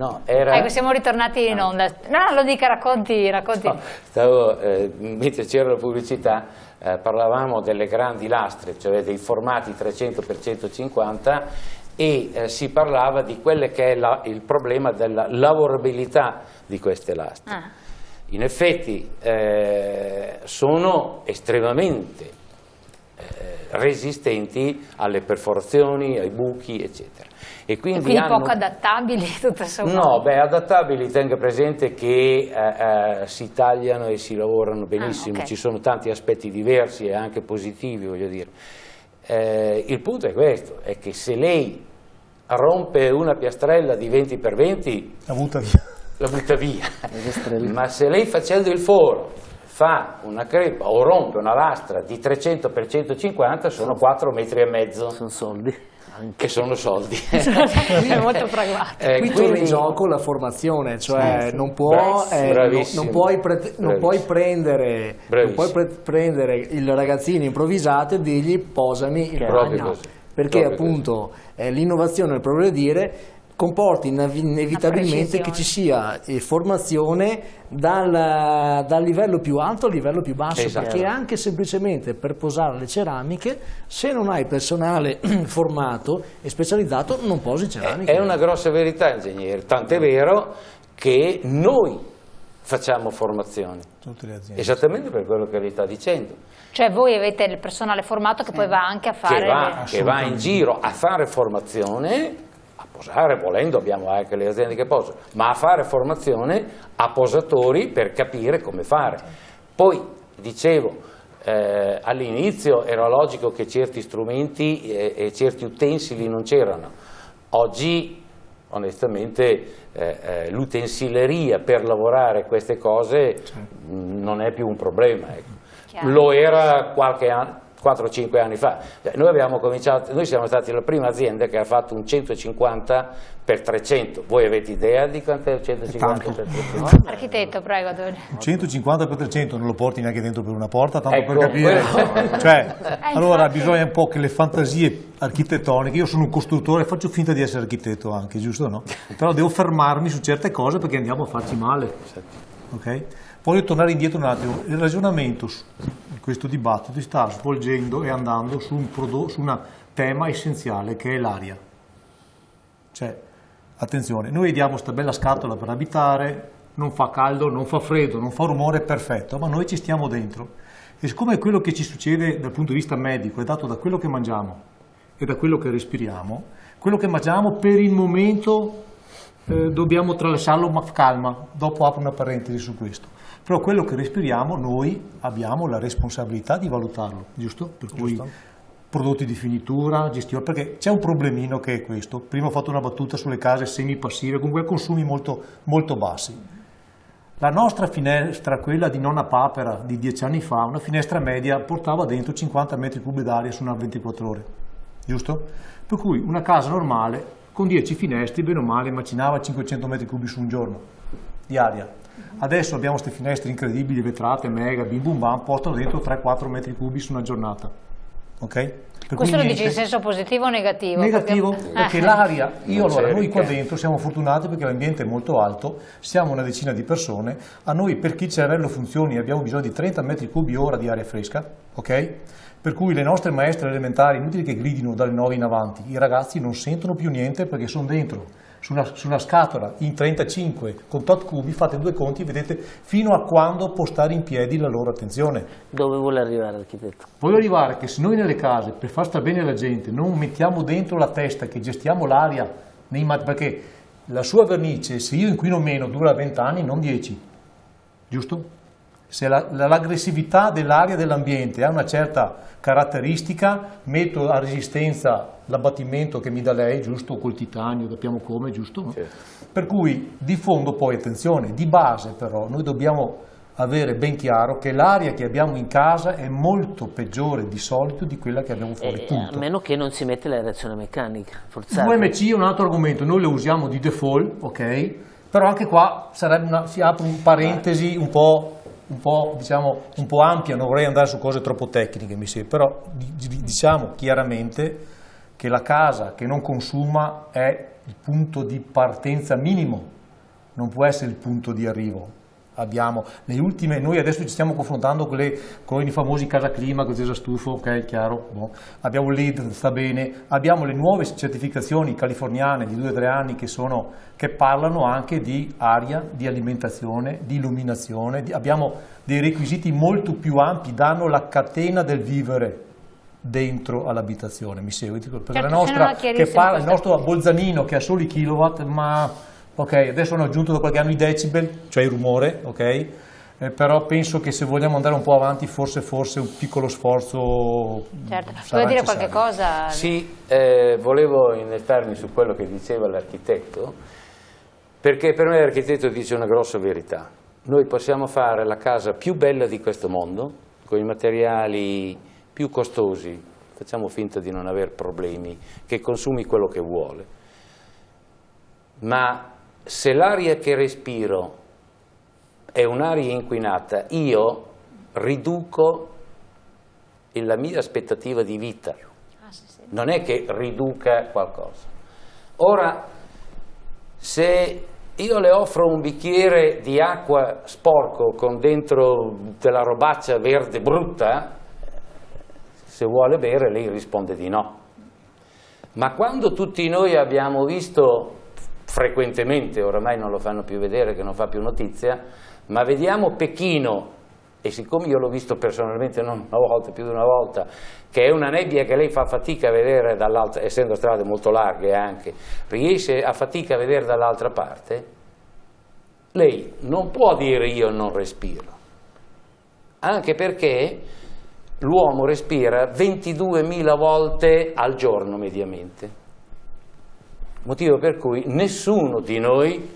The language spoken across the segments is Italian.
No, era... Ecco, siamo ritornati in onda. No, lo dica, racconti. No, mentre c'era la pubblicità, parlavamo delle grandi lastre, cioè dei formati 300x150, e si parlava di quelle che è il problema della lavorabilità di queste lastre. In effetti sono estremamente resistenti alle perforazioni, ai buchi, eccetera. E quindi poco adattabili, tutto sommato? No, adattabili, tenga presente che si tagliano e si lavorano benissimo, okay. Ci sono tanti aspetti diversi e anche positivi, voglio dire. Il punto è questo, è che se lei rompe una piastrella di 20x20, la butta via. Ma se lei, facendo il foro, fa una crepa o rompe una lastra di 300x150, sono 4,5 metri. Sono soldi. Che sono soldi. È molto pragmatico. Qui torna in gioco la formazione, cioè non puoi prendere il ragazzino improvvisato e dirgli posami il ragno, perché appunto l'innovazione, il progredire, comporta inevitabilmente che ci sia formazione dal livello più alto al livello più basso, esatto. Perché anche semplicemente per posare le ceramiche, se non hai personale formato e specializzato, non posi ceramiche. È una grossa verità, ingegnere, tant'è vero che noi facciamo formazione, esattamente per quello che lei sta dicendo. Cioè voi avete il personale formato che poi va anche a fare... Che va in giro a fare formazione, a posare, volendo abbiamo anche le aziende che posano, ma a fare formazione a posatori per capire come fare. Poi, dicevo, all'inizio era logico che certi strumenti e certi utensili non c'erano. Oggi, onestamente, l'utensileria per lavorare queste cose non è più un problema. Ecco. Lo era qualche anno, 4 o 5 anni fa. Noi abbiamo cominciato, noi siamo stati la prima azienda che ha fatto un 150x300. Voi avete idea di quanto è il 150x300? Architetto, prego. 150x300 non lo porti neanche dentro per una porta, tanto per capire. Cioè, allora bisogna un po' che le fantasie architettoniche, io sono un costruttore, faccio finta di essere architetto anche, giusto o no? Però devo fermarmi su certe cose perché andiamo a farci male. Ok? Voglio tornare indietro un attimo, il ragionamento di questo dibattito si sta svolgendo e andando su un tema essenziale che è l'aria. Cioè, attenzione, noi diamo questa bella scatola per abitare, non fa caldo, non fa freddo, non fa rumore, perfetto, ma noi ci stiamo dentro. E siccome quello che ci succede dal punto di vista medico è dato da quello che mangiamo e da quello che respiriamo, quello che mangiamo per il momento dobbiamo tralasciarlo, ma calma, dopo apro una parentesi su questo. Però quello che respiriamo noi abbiamo la responsabilità di valutarlo, giusto? Per cui prodotti di finitura, gestione, perché c'è un problemino che è questo. Prima ho fatto una battuta sulle case semipassive, con quei consumi molto, molto bassi. La nostra finestra, quella di nonna Papera di 10 anni fa, una finestra media portava dentro 50 metri cubi d'aria su una 24 ore, giusto? Per cui una casa normale con 10 finestri, bene o male, macinava 500 metri cubi su un giorno di aria. Adesso abbiamo queste finestre incredibili, vetrate, mega, bim bum bam, portano dentro 3-4 metri cubi su una giornata. Ok? Questo lo dici in senso positivo o negativo? Negativo, perché l'aria, noi qua dentro siamo fortunati perché l'ambiente è molto alto, siamo una decina di persone, a noi per chi il cervello funzioni abbiamo bisogno di 30 metri cubi ora di aria fresca, ok? Per cui le nostre maestre elementari, inutili che gridino dalle 9 in avanti, i ragazzi non sentono più niente perché sono dentro. Su una scatola in 35 con tot cubi, fate due conti e vedete fino a quando può stare in piedi la loro attenzione. Dove vuole arrivare l'architetto? Voglio arrivare che se noi nelle case, per far stare bene la gente, non mettiamo dentro la testa che gestiamo l'aria, perché la sua vernice, se io inquino meno, dura 20 anni, non 10, giusto? Se l'aggressività dell'aria dell'ambiente ha una certa caratteristica, metto a resistenza l'abbattimento che mi dà lei, giusto? Col titanio, capiamo come, giusto? No? Certo. Per cui di fondo poi, attenzione, di base però, noi dobbiamo avere ben chiaro che l'aria che abbiamo in casa è molto peggiore di solito di quella che abbiamo fuori, punto. A meno che non si mette l'aerazione meccanica, forzata. UMC è un altro argomento, noi lo usiamo di default, ok? Però anche qua sarebbe si apre un parentesi un po' ampia, non vorrei andare su cose troppo tecniche, però diciamo chiaramente che la casa che non consuma è il punto di partenza minimo, non può essere il punto di arrivo. Abbiamo le ultime, noi adesso ci stiamo confrontando con i famosi casa clima, con il stufo, ok, chiaro, boh. Abbiamo l'LEED, sta bene, abbiamo le nuove certificazioni californiane di 2 o 3 anni che parlano anche di aria, di alimentazione, di illuminazione, abbiamo dei requisiti molto più ampi, danno la catena del vivere dentro all'abitazione, mi segui? Perché il nostro Bolzanino che ha solo i kilowatt, ma ok, adesso hanno aggiunto da qualche anno i decibel, cioè il rumore, ok? Però penso che se vogliamo andare un po' avanti forse un piccolo sforzo. Certo, vuoi dire qualche cosa? Sì, volevo innettarmi su quello che diceva l'architetto, perché per me l'architetto dice una grossa verità. Noi possiamo fare la casa più bella di questo mondo, con i materiali più costosi, facciamo finta di non avere problemi, che consumi quello che vuole, ma se l'aria che respiro è un'aria inquinata, io riduco la mia aspettativa di vita, non è che riduca qualcosa. Ora, se io le offro un bicchiere di acqua sporco con dentro della robaccia verde brutta, se vuole bere lei risponde di no. Ma quando tutti noi abbiamo visto frequentemente, oramai non lo fanno più vedere che non fa più notizia, ma vediamo Pechino, e siccome io l'ho visto personalmente non una volta, più di una volta, che è una nebbia che lei fa fatica a vedere dall'altra, essendo strade molto larghe anche, riesce a fatica a vedere dall'altra parte, lei non può dire io non respiro, anche perché l'uomo respira 22.000 volte al giorno mediamente. Motivo per cui nessuno di noi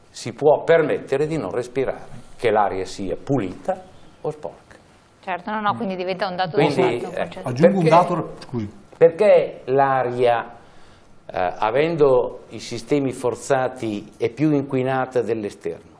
si può permettere di non respirare, che l'aria sia pulita o sporca. Certo, no, quindi diventa un dato quindi, di fatto. Aggiungo un dato, scusi. Perché l'aria, avendo i sistemi forzati, è più inquinata dell'esterno?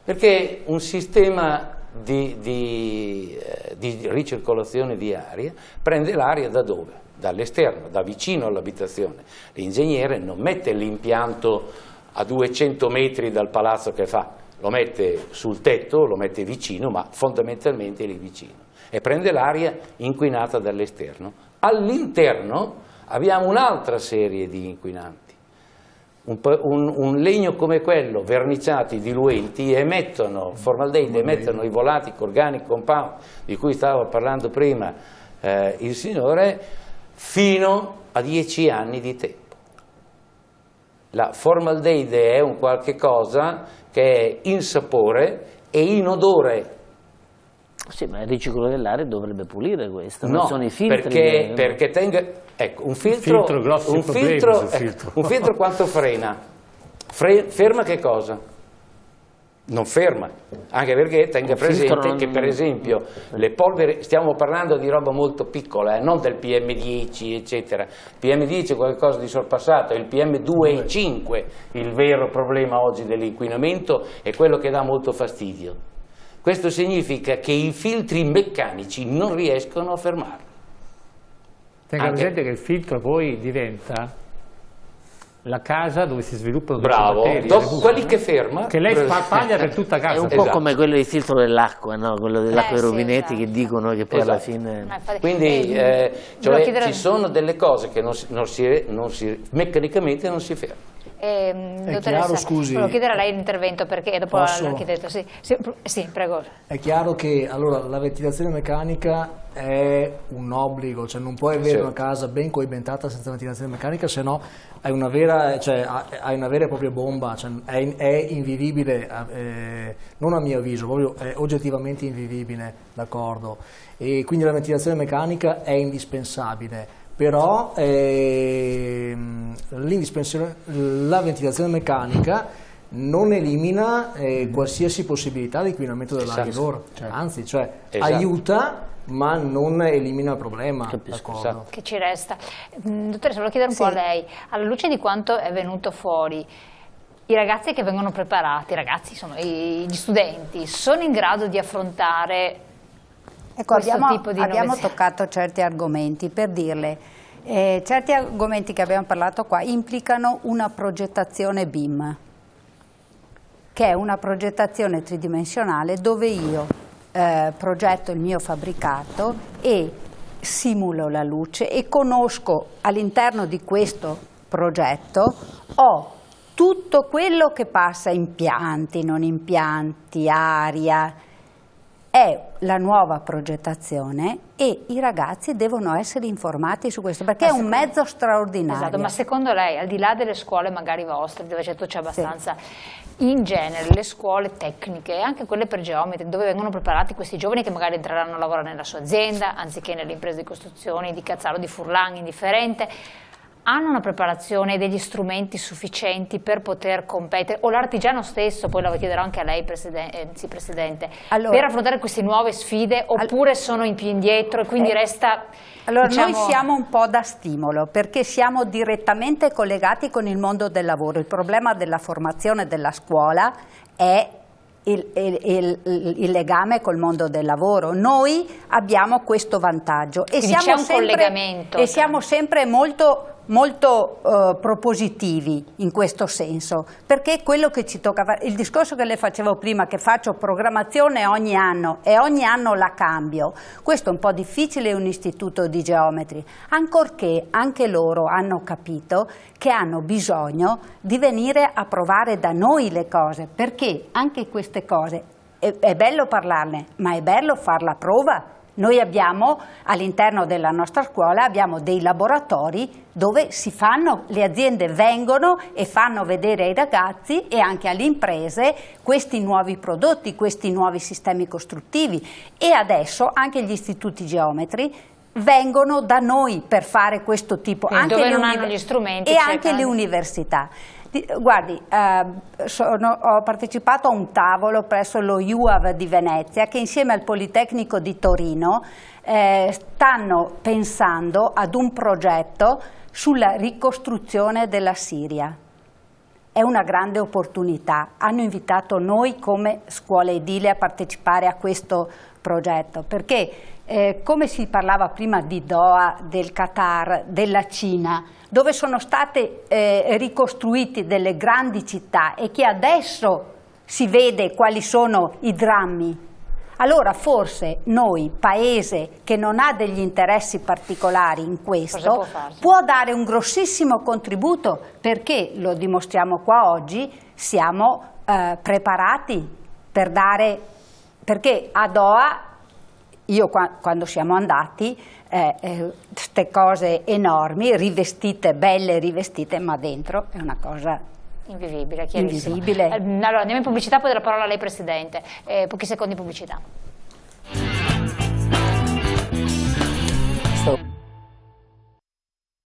Perché un sistema di ricircolazione di aria prende l'aria da dove? Dall'esterno, da vicino all'abitazione. L'ingegnere non mette l'impianto a 200 metri dal palazzo che fa, lo mette sul tetto, lo mette vicino, ma fondamentalmente lì vicino, e prende l'aria inquinata dall'esterno. All'interno abbiamo un'altra serie di inquinanti. Un legno come quello, verniciati, diluenti, emettono formaldeide, emettono i volatili organic compound di cui stava parlando prima il signore, fino a 10 anni di tempo. La formaldeide è un qualche cosa che è insapore e inodore. Sì, ma il riciclo dell'aria dovrebbe pulire questo, non sono i filtri. Perché tenga, ecco, un filtro quanto frena? Ferma che cosa? Non ferma, anche perché tenga presente che per esempio le polveri, stiamo parlando di roba molto piccola, non del PM10 eccetera, il PM10 è qualcosa di sorpassato, è il PM2,5 il vero problema oggi dell'inquinamento, è quello che dà molto fastidio. Questo significa che i filtri meccanici non riescono a fermarlo. Tenga presente che il filtro poi diventa la casa dove si sviluppano quelli che ferma, che lei sparpaglia per tutta casa. È un po' come quello del filtro dell'acqua, no? Quello dell'acqua ai rubinetti, esatto, che dicono che poi alla fine. Quindi ci sono delle cose che meccanicamente non si fermano. È chiaro, scusi, volevo chiedere a lei l'intervento perché dopo l'architetto. Sì, prego. È chiaro che allora la ventilazione meccanica è un obbligo, cioè non puoi avere una casa ben coibentata senza ventilazione meccanica, se no hai una vera e propria bomba, cioè è invivibile, non a mio avviso, proprio è oggettivamente invivibile, d'accordo? E quindi la ventilazione meccanica è indispensabile. Però la ventilazione meccanica non elimina qualsiasi possibilità di inquinamento dell'aria loro, anzi, aiuta ma non elimina il problema. Che ci resta. Dottoressa, volevo chiedere un po' a lei, alla luce di quanto è venuto fuori, i ragazzi che vengono preparati, gli studenti, sono in grado di affrontare abbiamo toccato certi argomenti. Per dirle, Certi argomenti che abbiamo parlato qua implicano una progettazione BIM, che è una progettazione tridimensionale dove io progetto il mio fabbricato e simulo la luce e conosco all'interno di questo progetto, ho tutto quello che passa, impianti, non impianti, aria. È la nuova progettazione e i ragazzi devono essere informati su questo, perché è un mezzo straordinario. Esatto, ma secondo lei, al di là delle scuole magari vostre, dove c'è abbastanza, in genere le scuole tecniche, anche quelle per geometri, dove vengono preparati questi giovani che magari entreranno a lavorare nella sua azienda, anziché nelle imprese di costruzione, di Cazzaro, di Furlan, indifferente, hanno una preparazione, degli strumenti sufficienti per poter competere, o l'artigiano stesso, poi la chiederò anche a lei Presidente, allora, per affrontare queste nuove sfide, oppure sono più indietro e quindi resta... Allora noi siamo un po' da stimolo, perché siamo direttamente collegati con il mondo del lavoro. Il problema della formazione della scuola è il legame col mondo del lavoro. Noi abbiamo questo vantaggio e siamo sempre molto propositivi in questo senso, perché è quello che ci tocca fare. Il discorso che le facevo prima, che faccio programmazione ogni anno e ogni anno la cambio, questo è un po' difficile in un istituto di geometri, ancorché anche loro hanno capito che hanno bisogno di venire a provare da noi le cose, perché anche queste cose è bello parlarne, ma è bello farla a prova. Noi abbiamo all'interno della nostra scuola abbiamo dei laboratori dove le aziende vengono e fanno vedere ai ragazzi e anche alle imprese questi nuovi prodotti, questi nuovi sistemi costruttivi, e adesso anche gli istituti geometri vengono da noi per fare questo tipo, anche dove non hanno gli strumenti e anche le università. Guardi, ho partecipato a un tavolo presso lo UAV di Venezia che insieme al Politecnico di Torino stanno pensando ad un progetto sulla ricostruzione della Siria. È una grande opportunità. Hanno invitato noi come scuola edile a partecipare a questo progetto, perché come si parlava prima di Doha, del Qatar, della Cina, dove sono state ricostruite delle grandi città e che adesso si vede quali sono i drammi, allora forse noi, paese che non ha degli interessi particolari in questo, può dare un grossissimo contributo, perché, lo dimostriamo qua oggi, siamo preparati per dare, perché a Doha, io quando siamo andati, queste cose enormi, rivestite, belle rivestite, ma dentro è una cosa invivibile, chiarissimo. Allora andiamo in pubblicità, poi do la parola a lei Presidente, pochi secondi di pubblicità.